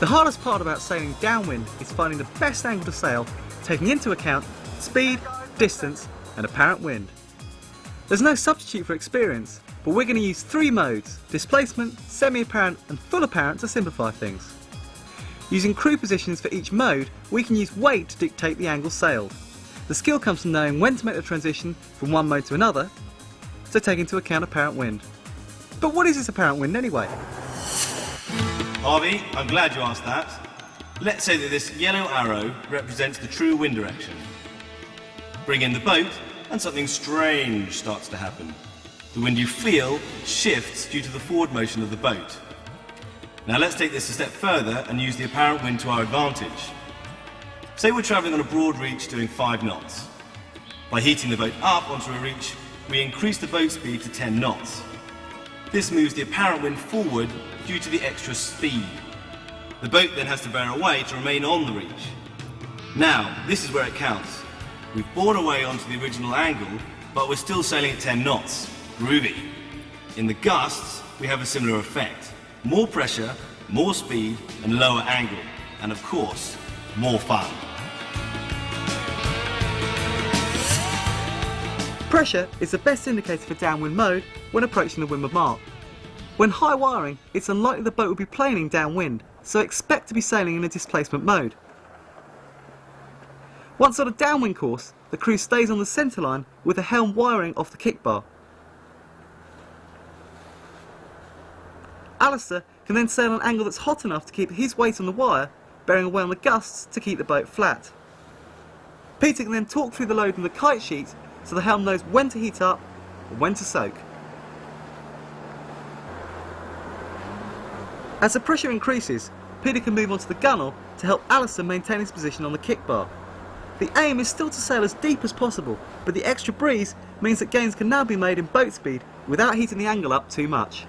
The hardest part about sailing downwind is finding the best angle to sail, taking into account speed, distance and apparent wind. There's no substitute for experience, but we're going to use 3 modes: displacement, semi-apparent and full apparent to simplify things. Using crew positions for each mode, we can use weight to dictate the angle sailed. The skill comes from knowing when to make the transition from one mode to another, so take into account apparent wind. But what is this apparent wind anyway? Harvey, I'm glad you asked that. Let's say that this yellow arrow represents the true wind direction. Bring in the boat and something strange starts to happen. The wind you feel shifts due to the forward motion of the boat. Now let's take this a step further and use the apparent wind to our advantage. Say we're travelling on a broad reach doing 5 knots. By heating the boat up onto a reach, we increase the boat speed to 10 knots. This moves the apparent wind forward due to the extra speed. The boat then has to bear away to remain on the reach. Now, this is where it counts. We've bored away onto the original angle, but we're still sailing at 10 knots. Groovy. In the gusts, we have a similar effect. More pressure, more speed, and lower angle. And of course, more fun. Pressure is the best indicator for downwind mode when approaching the windward mark. When high wiring, it's unlikely the boat will be planing downwind, so expect to be sailing in a displacement mode. Once on a downwind course, the crew stays on the centre line with the helm wiring off the kick bar. Alistair can then sail an angle that's hot enough to keep his weight on the wire, bearing away on the gusts to keep the boat flat. Peter can then talk through the load in the kite sheet so the helm knows when to heat up and when to soak. As the pressure increases, Peter can move onto the gunwale to help Alistair maintain his position on the kick bar. The aim is still to sail as deep as possible, but the extra breeze means that gains can now be made in boat speed without heating the angle up too much.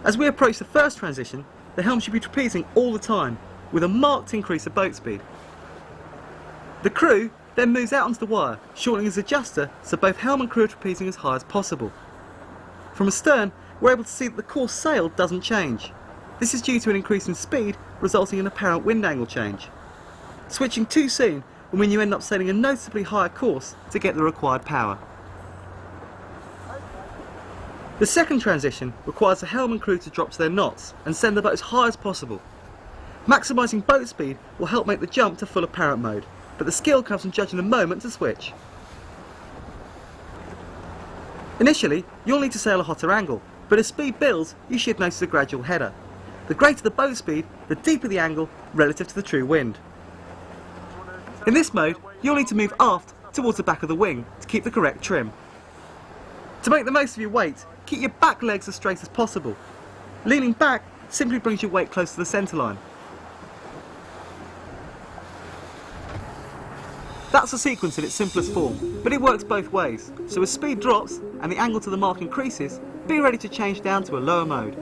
As we approach the first transition, the helm should be trapezing all the time, with a marked increase of boat speed. The crew then moves out onto the wire, shortening his adjuster so both helm and crew are trapezing as high as possible. From astern, we're able to see that the course sailed doesn't change. This is due to an increase in speed, resulting in an apparent wind angle change. Switching too soon will mean you end up sailing a noticeably higher course to get the required power. The second transition requires the helm and crew to drop to their knots and send the boat as high as possible. Maximising boat speed will help make the jump to full apparent mode, but the skill comes from judging the moment to switch. Initially, you'll need to sail a hotter angle, but as speed builds, you should notice a gradual header. The greater the boat speed, the deeper the angle relative to the true wind. In this mode, you'll need to move aft towards the back of the wing to keep the correct trim. To make the most of your weight, keep your back legs as straight as possible. Leaning back simply brings your weight close to the centre line. That's the sequence in its simplest form, but it works both ways, so as speed drops and the angle to the mark increases, be ready to change down to a lower mode.